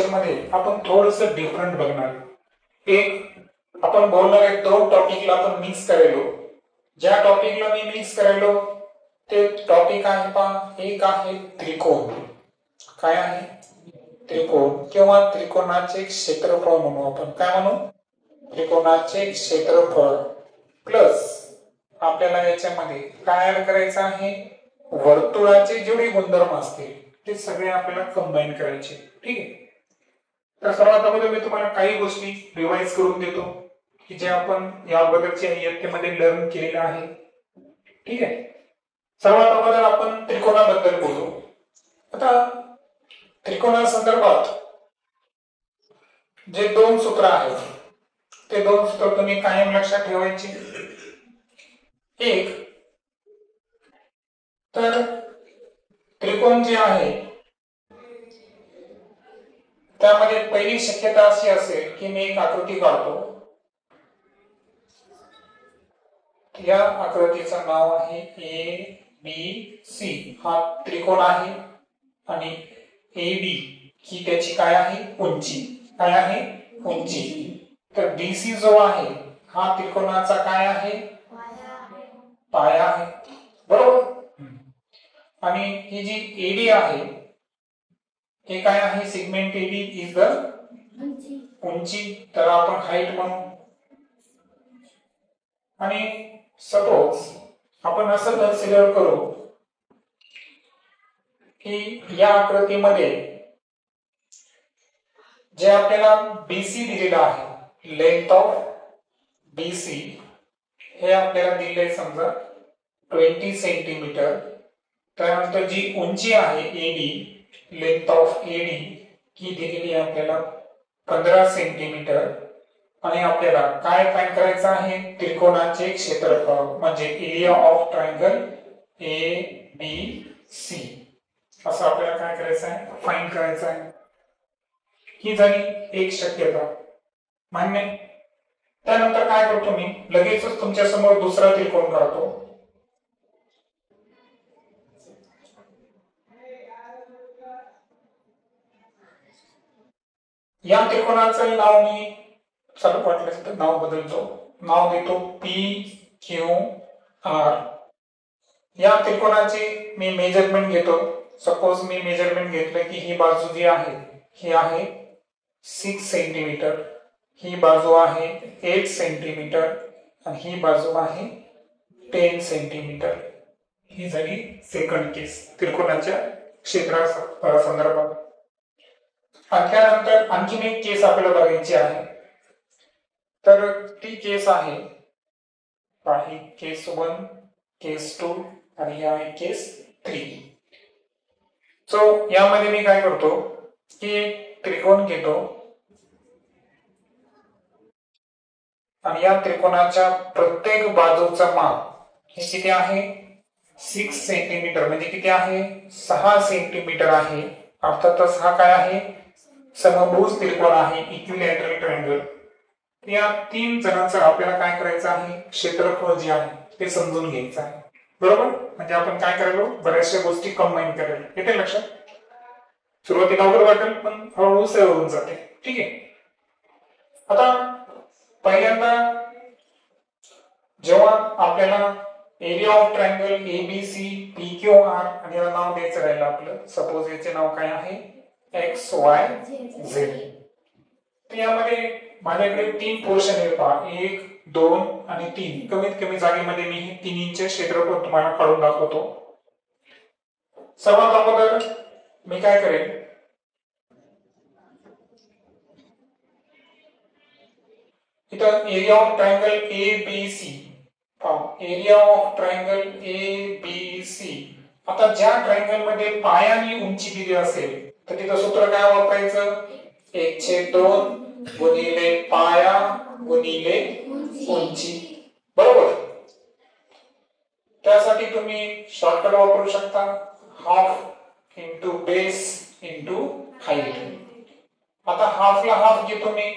मध्ये आपण थोडस डिफरंट बघणार. एक आपण बोलणार आहे दोन टॉपिकला आपण मिक्स करायलो. ज्या टॉपिकला मी मिक्स करायलो ते टॉपिक आहे पहा, एक आहे त्रिकोण. काय आहे? त्रिकोण किंवा त्रिकोणाचे क्षेत्रफळ म्हणू आपण. काय म्हणू? त्रिकोणाचे क्षेत्रफळ प्लस आपल्याला याच्यामध्ये काय ऍड करायचं आहे, वर्तुळाचे जेवढे गुणधर्म असतील ते सगळे आपल्याला कंबाईन करायचे. ठीक आहे. तर सर्वात अगोदर मी तुम्हाला काही गोष्टी रिवाइज करून देतो की जे आपण या अगोदरच्या इयत्तेमध्ये लर्न केलेलं आहे. ठीक आहे. सर्वात अगोदर आपण त्रिकोणाबद्दल बोलू. आता त्रिकोणासंदर्भात जे दोन सूत्र आहेत ते दोन सूत्र तुम्ही कायम लक्षात ठेवायचे. एक तर त्रिकोण जे आहे त्यामध्ये पहिली शक्यता अशी असेल की मी एक आकृती काढतो. या आकृतीचं नाव आहे ABC. हा त्रिकोण आहे आणि AB ही त्याची काय आहे? उंची. काय आहे? उंची. तर BC जो आहे हा त्रिकोणाचा काय आहे? पाया आहे. बरोबर. आणि ही जी AD आहे हे काय आहे? सेगमेंट AD इज द उंची. तर आपण हाईट म्हणू. आणि सपोज आपण असं कन्सिडर करू की या आकृतीमध्ये जे आपल्याला BC दिलेलं आहे, लेंथ ऑफ BC हे आपल्याला दिले समजा 20 सेंटीमीटर. त्यानंतर जी उंची आहे AD, लेंथ ऑफ AD ही दिलेली आहे आपल्याला 15 सेंटीमीटर. आणि आपल्याला काय फाइंड करायचं आहे? त्रिकोणाचे क्षेत्रफळ म्हणजे एरिया ऑफ ट्रायंगल ABC. असं आपल्याला काय करायचं आहे? फाइंड करायचं आहे. ही झाली एक शक्यता. मान्य. त्यानंतर काय करतो मी? लगेचच तुमच्या समोर दुसरा त्रिकोण काढतो. या त्रिकोणाचं नाव मी चालू वाटलं तर नाव बदलतो. नाव देतो PQR. या त्रिकोणाचे मी मेजरमेंट घेतो. सपोज मी मेजरमेंट घेतलं की ही बाजू जी आहे ही आहे 6 सेंटीमीटर, ही बाजू आहे 8 सेंटीमीटर आणि ही बाजू आहे 10 सेंटीमीटर. ही झाली सेकंड केस त्रिकोणाच्या क्षेत्रासंदर्भात. त्यानंतर आणखीन एक केस आपल्याला बघायची आहे. तर ती केस आहे केस 1, केस 2 आणि ही आहे केस 3. सो यामध्ये मी काय करतो की एक त्रिकोण घेतो आणि या त्रिकोणाच्या प्रत्येक बाजूचं माप हे किती आहे? 6 सेंटीमीटर. म्हणजे किती आहे? 6 सेंटीमीटर आहे. अर्थातच हा काय आहे? समभुज त्रिकोण आहे, इक्विलॅटरल ट्रायंगल. या तीन जणांचं आपल्याला काय करायचं आहे? क्षेत्रफळ जे आहे ते समजून घ्यायचं आहे. बरोबर. म्हणजे आपण काय करायलो? बऱ्याचशा गोष्टी कंबाईन करायला. येते लक्षात? सुरुवातीला अवघड वाटेल पण हळूहळू सवय होऊन जाते. ठीक आहे. आता पहिल्यांदा जेव्हा आपल्याला area of triangle ABC PQR आणि याला नाव द्यायचं राहिलं आपलं. सपोज याचे नाव काय आहे? XYZ. तर यामध्ये माझ्याकडे 3 पोर्शन आहेत पहा. 1, 2 आणि 3. कमीत कमी जागेमध्ये मी हे तिन्हीचे क्षेत्रफळ तुम्हाला काढून दाखवतो. सर्वात अगोदर मी काय करेन? इथं area of triangle ABC. Area of triangle ABC. आता ज्या ट्रायंगल मध्ये पायानी उंची दिली असेल तर तिथं सूत्र काय वापरायचं? 1/2 गुणिले पाया गुणिले उंची. बरोबर. त्यासाठी तुम्ही शॉर्टकट वापरू शकता. Half into base into height. आता हाफला हाफ घेतो मी.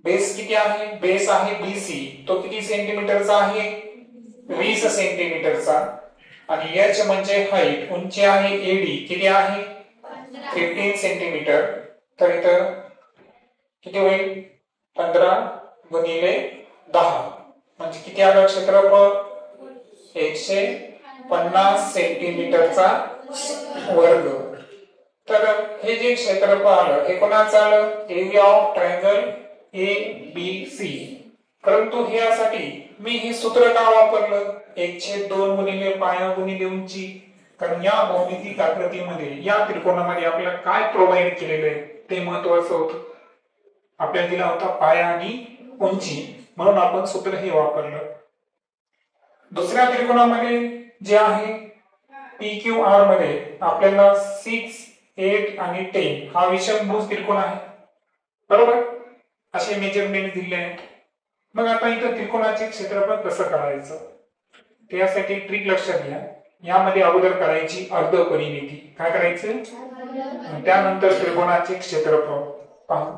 बेस किती आहे? बेस आहे BC. तो किती सेंटीमीटरचा आहे? 20 सेंटीमीटरचा. आणि h म्हणजे हाईट, उंची आहे AD. किती आहे? 15 सेंटीमीटर. तर इथं किती होईल 15 गुणिले 10 म्हणजे किती आलं क्षेत्रफळ 150 सेंटीमीटरचा वर्ग. तर हे जे क्षेत्रफळ आलं हे कोणाचं आलं एरिया ऑफ ट्रायंगल ABC. परंतु हे यासाठी मी हे सूत्र का वापरलं 1/2 गुणिले पाया गुणिले उंची. कारण या भौमितिक आकृतीमध्ये या त्रिकोणामध्ये आपल्याला काय प्रोव्हाइड केलेलं आहे ते महत्वाचं होतं. आपल्याला दिला होता पाया आणि उंची म्हणून आपण सूत्र हे वापरलं. दुसऱ्या त्रिकोणामध्ये जे आहे PQR मध्ये आपल्याला 6, 8 आणि 10 हा विषमभुज त्रिकोण आहे बरोबर. असे मेजरमेंट दिले आहेत. मग आता इथं त्रिकोणाचे क्षेत्रफळ कसं काढायचं त्यासाठी ट्रिक लक्षात घ्या. यामध्ये अगोदर करायची अर्ध परिमिती. काय करायचं त्यानंतर त्रिकोणाचे क्षेत्रफळ पहा.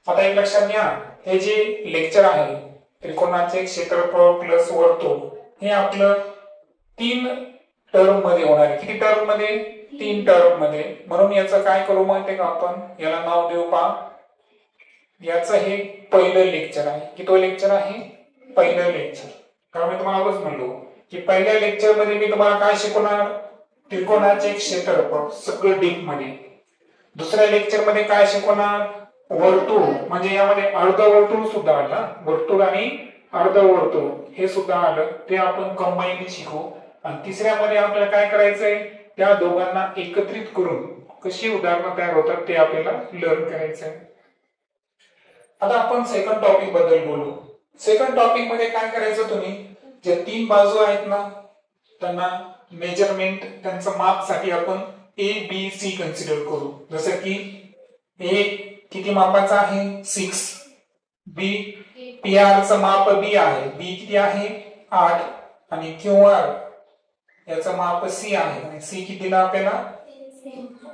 आता एक लक्षात घ्या हे जे लेक्चर आहे त्रिकोणाचे क्षेत्रफळ प्लस वर्तुळ हे आपलं 3 टर्म मध्ये होणार आहे. किती टर्म मध्ये 3 टर्म मध्ये. म्हणून याचं काय करू माहिती का आपण याला नाव देऊ पहा. याचं हे पहिलं लेक्चर आहे. किती लेक्चर आहे पहिलं लेक्चर. कारण मी तुम्हाला आधीच म्हणलो की पहिल्या लेक्चर मध्ये मी तुम्हाला काय शिकवणार त्रिकोणाचे क्षेत्रफळ सगळं डीप मध्ये. दुसऱ्या लेक्चर मध्ये काय शिकवणार वर्तुळ म्हणजे यामध्ये अर्धवर्तुळ सुद्धा आलं. वर्तुळ आणि अर्धवर्तुळ हे सुद्धा आलं ते आपण कंबाईन शिकू. आणि तिसऱ्या मध्ये आपल्याला काय करायचंय त्या दोघांना एकत्रित करून कशी उदाहरणं तयार होतात ते आपल्याला लर्न करायचंय. आता आपण सेकंड टॉपिक बद्दल बोलू. सेकंड टॉपिक मध्ये काय करायचं तुम्ही जे 3 बाजू आहेत ना त्यांना मेजरमेंट त्यांचं माप साठी आपण ABC कन्सिडर करू. जसं की A किती मापाचा आहे 6. B PR चं माप B आहे. B किती आहे 8 आणि QR याचं माप C आहे. आणि C किती दिला आपल्याला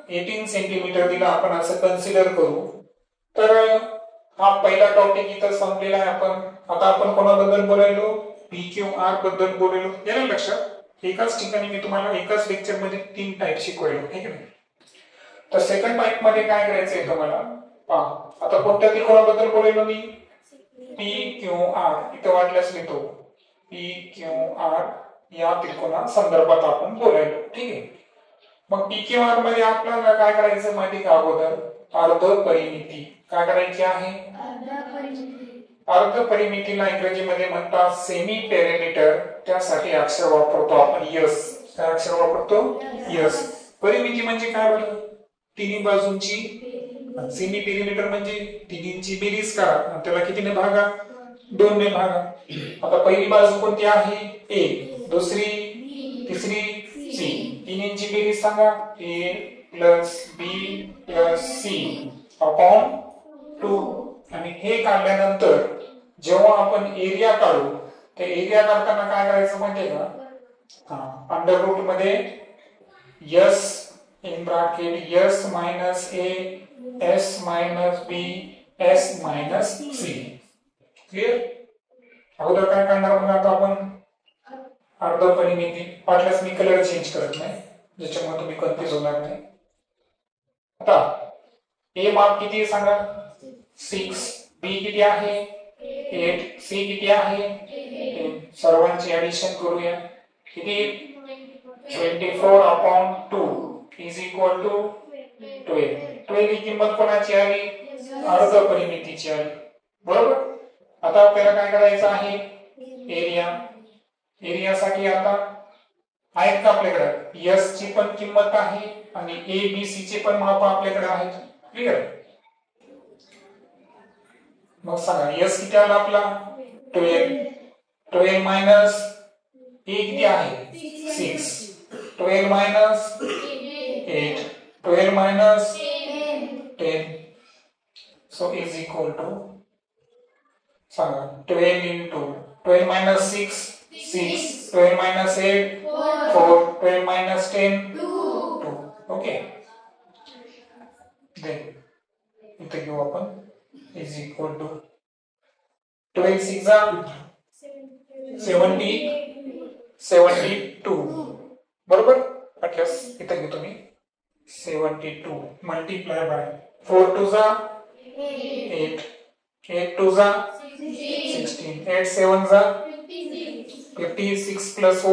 18 सेंटीमीटर दिला. आपण असं कन्सिडर करू. तर हा पहिला टॉपिक इथं संपलेला आहे. आता आपण कोणाबद्दल बोलायलो PQR बद्दल बोलायलो. याला लक्षात एकाच ठिकाणी मी तुम्हाला एकाच लेक्चर मध्ये 3 टाइप शिकवले ठीक आहे. तर सेकंड टाइप मध्ये काय करायचंय तुम्हाला पहा. आता कोणत्या त्रिकोणाबद्दल बोलायलो मी PQR इथं वाटल्यास लिहितो PQR या त्रिकोणा संदर्भात आपण बोलायलो ठीक आहे. मग PQR मध्ये आपल्याला काय करायचं माहिती का अगोदर अर्ध परिमिती काय करायची आहे अर्ध परिमितीला इंग्रजीमध्ये म्हणतात सेमी पेरिमीटर. त्यासाठी अक्षर वापरतो आपण यस. काय अक्षर वापरतो यस. परिमिती म्हणजे काय बरं तिन्ही बाजूंची. सेमी पेरिमीटर म्हणजे तिन्हींची बेरीज करा त्याला कितीने भागा 2 ने भागा. आता पहिली बाजू कोणती आहे A दुसरी तिसरी C. तिन्हींची बेरीज सांगा A + B + C अपॉन 2. आणि हे काढल्यानंतर जेव्हा आपण एरिया काढू ते एरिया काढताना काय करायचं माहितीये का अंडर रूट मध्ये S in bracket S minus A S minus B S minus C. Clear. अगोदर काय करणार मग आता आपण अर्ध परिमिती. वाटल्यास मी कलर चेंज करत नाही ज्याच्यामुळे तुम्ही कन्फ्युज होणार नाही. आता A माप किती सांगा 6. B किती आहे 8. C किती आहे 10. सर्वांची ऍडिशन करूया किती 24 अपॉन 2 इज इक्वल टू 12. 12 ही किंमत कोणाची आली अर्ध परिमितीची आली बरोबर. आता आपल्याला काय करायचं आहे एरिया. एरियासाठी आता आहेत का आपल्याकडे S ची पण किंमत आहे आणि ABC चे पण माप आपल्याकडे आहेत. क्लियर. मग सांगा S किती आला आपला 12. 12 मायनस A किती आहे 6. 12 minus 8. 12 minus 10 so is equal to सांगा 12 into 12 minus 6 6. 12 minus 8 4. 12 minus 10 2. Okay. then इथे घेऊ आपण is equal to 12 6 72 बरोबर. अटल्यास इथे घेऊ तुम्ही 72 मल्टीप्लाय बाय 4 2 जा 8 8 2 जा 16 8 7 जा 56 प्लस 1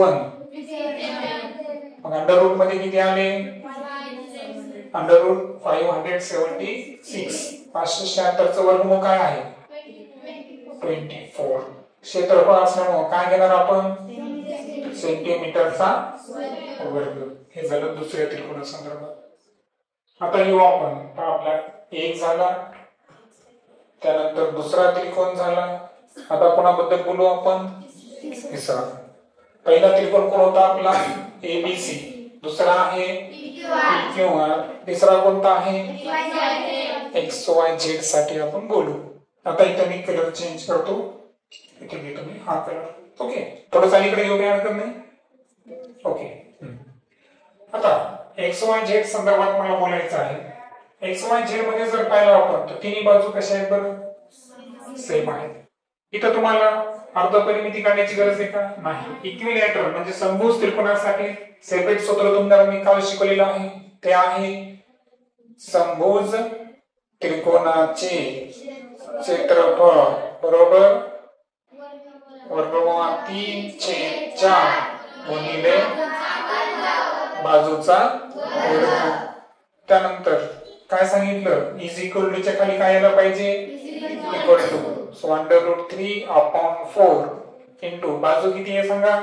मग अंडर रूट मध्ये किती आले अंडर रूट 576 576 चं वर्गमूळ काय आहे 24 क्षेत्रफळ असल्यामुळे काय घेणार आपण सेंटीमीटरचा वर्ग हे झालं दुसऱ्या त्रिकोणासंदर्भात आता येऊ आपण आपला एक झाला त्यानंतर दुसरा त्रिकोण झाला आता कोणाबद्दल बोलू आपण तिसरा पहिला त्रिकोण कोण होता आपला एबीसी दुसरा आहे PQR तिसरा कोणता आहे XYZ साठी आपण बोलू आता इथे मी कलर चेंज करतो इथे घेतो मी हा कलर ओके थोडंसं इकडे येऊ काय हरकत नाही ओके आता XYZ संदर्भात मला बोलायचं आहे XYZ मध्ये जर पाहिलं आपण तर तिन्ही बाजू कशा आहेत बरं सेम आहेत इथं तुम्हाला अर्धपरिमिती काढण्याची गरज आहे का नाही इक्विलॅटरल म्हणजे समभुज त्रिकोणासाठी सेपरेट सूत्र तुम्हाला मी काल शिकवलेलं आहे ते आहे समभुज त्रिकोणाचे क्षेत्रफळ बरोबर वर्गमूळ 3/4 गुणिले बाजूचा वर्ग त्यानंतर काय सांगितलं इज इक्वल टू च्या खाली काय आलं पाहिजे equal to so under root 3/4 into बाजू किती आहे सांगा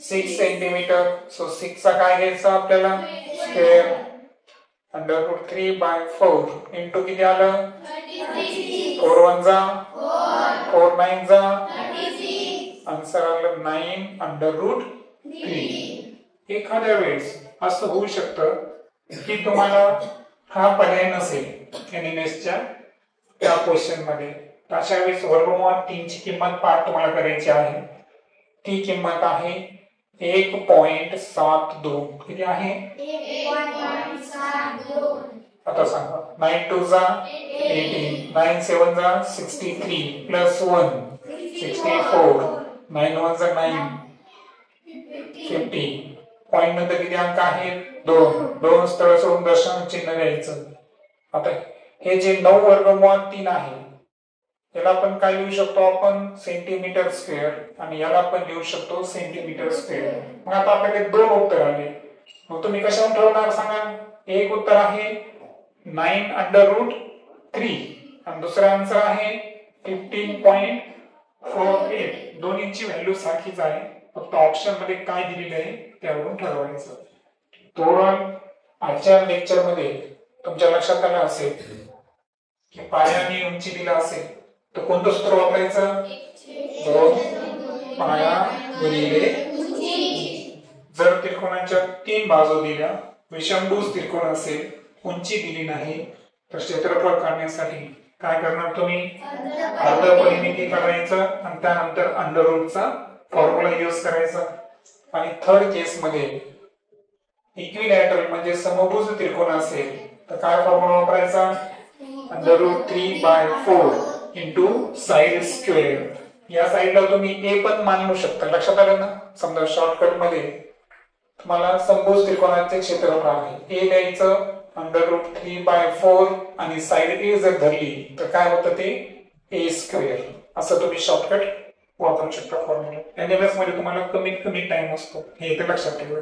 6 सेंटीमीटर सो 6 चा काय घ्यायचा आपल्याला स्क्वेअर अंडर रूट 3/4 इंटू किती आलं 4 1 जा 4 9 जा आन्सर आलं 9 अंडर रूट 3 एखाद्या वेळेस असं होऊ शकतं की तुम्हाला हा पर्याय नसेल एनएनएसच्या त्या क्वेश्चन मध्ये अशा वेळेस वर्गमूळ 3 ची किंमत पाठ तुम्हाला करायची आहे ती किंमत आहे 1.72 किती आहे 1.72 आता सांगा 9 2 जा 18 9 7 जा 63 प्लस 1 64 9 1 जा 9 50 पॉइंट नंतर किती अंक आहेत 2 स्थळ सोडून दशांश चिन्ह द्यायचं आता हे जे 9 वर्गमूळ 3 आहे याला आपण काय लिहू शकतो आपण सेंटीमीटर स्क्वेअर आणि याला आपण लिहू शकतो सेंटीमीटर स्क्वेअर मग आता आपल्याकडे दोन उत्तर आले मग तुम्ही कशावर ठरवणार सांगा एक उत्तर आहे 9 अंडर रूट 3 आणि दुसरा आन्सर आहे 15.48 दोन्हीची व्हॅल्यू सारखीच आहे फक्त ऑप्शन मध्ये काय दिलेले आहे त्यावरून ठरवायचं ओव्हरऑल आजच्या लेक्चर मध्ये तुमच्या लक्षात आलं असेल की पाया आणि उंची दिला असेल तर कोणतं सूत्र वापरायचं 2 पाया गुणिले जर त्रिकोणाच्या 3 बाजू दिल्या विषमभुज त्रिकोण असेल उंची दिली नाही तर क्षेत्रफळ काढण्यासाठी काय करणार तुम्ही अर्धपरिमिती काढायचं आणि त्यानंतर अंडर रूटचा फॉर्म्युला यूज करायचा आणि थर्ड केस मध्ये इक्विलॅटरल म्हणजे समभुज त्रिकोण असेल तर काय फॉर्म्युला वापरायचा under root 3/4 into side square या साइडला तुम्ही ए पण मानू शकता लक्षात आलं ना समजा शॉर्टकट मध्ये तुम्हाला समभुज त्रिकोणाचे क्षेत्रफळ आहे ए द्यायचं अंडर रूट 3/4 आणि साइड ए जर धरली तर काय होतं ते ए स्क्वेअर असं तुम्ही शॉर्टकट वापरू शकता फॉर्म्युला एनएमएस मध्ये तुम्हाला कमीत कमी टाइम असतो हे इथे लक्षात ठेवा